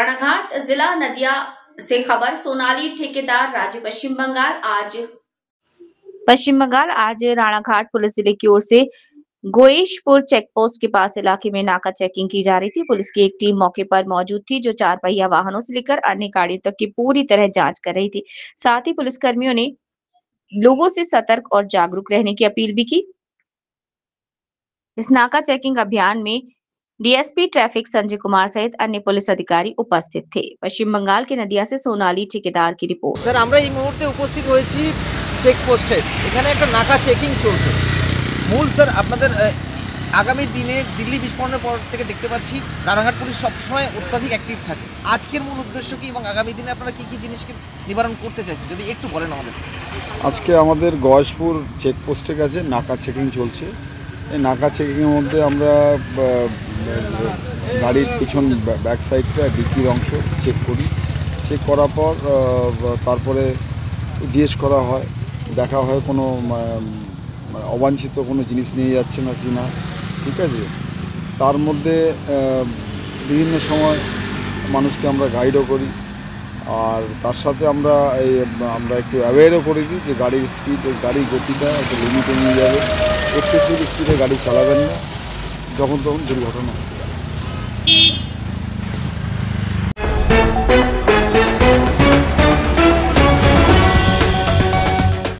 राणाघाट जिला नदिया से खबर। सोनाली ठेकेदार राज्य पश्चिम बंगाल आज राणाघाट पुलिस जिले की ओर से गोयेशपुर चेक पोस्ट के पास इलाके में नाका चेकिंग की जा रही थी। पुलिस की एक टीम मौके पर मौजूद थी जो 4 पहिया वाहनों से लेकर अन्य गाड़ियों तक की पूरी तरह जांच कर रही थी। साथ ही पुलिसकर्मियों ने लोगों से सतर्क और जागरूक रहने की अपील भी की। इस नाका चेकिंग अभियान में डीएसपी ट्रैफिक संजय कुमार सहित अन्य पुलिस अधिकारी उपस्थित थे। पश्चिम बंगाल के नदिया से सोनाली ठेकेदार की रिपोर्ट। सर আমরা এই মুহূর্তে উপস্থিত হয়েছি চেক পোস্টে। এখানে একটা নাকা চেকিং চলছে। মূল স্যার আপনাদের আগামী দিনে দিল্লি বিস্ফোরণের পর থেকে দেখতে পাচ্ছি রানাঘাট পুলিশ সবসময় অত্যাধিক অ্যাক্টিভ থাকে। আজকের মূল উদ্দেশ্য কি এবং আগামী দিনে আপনারা কি কি জিনিসকে নিবারণ করতে চাইছেন যদি একটু বলেন আমাদের। আজকে আমাদের গয়েশপুর চেক পোস্টের কাছে নাকা চেকিং চলছে। এই নাকা চেকিংয়ের মধ্যে আমরা গাড়ির পিছন ব্যাক সাইডটা ডিকির অংশ চেক করি। চেক করার পর তারপরে জিজ্ঞেস করা হয়, দেখা হয় কোনো অবাঞ্ছিত কোনো জিনিস নিয়ে যাচ্ছে না কি না, ঠিক আছে। তার মধ্যে বিভিন্ন সময় মানুষকে আমরা গাইডও করি, আর তার সাথে আমরা একটু অ্যাওয়্যারও করে দিই যে গাড়ির স্পিড, গাড়ির গতিটা একটা লিমিটে নিয়ে যাবে, এক্সেসিভ স্পিডে গাড়ি চালাবেন না, যখন তখন দুর্ঘটনা হয়।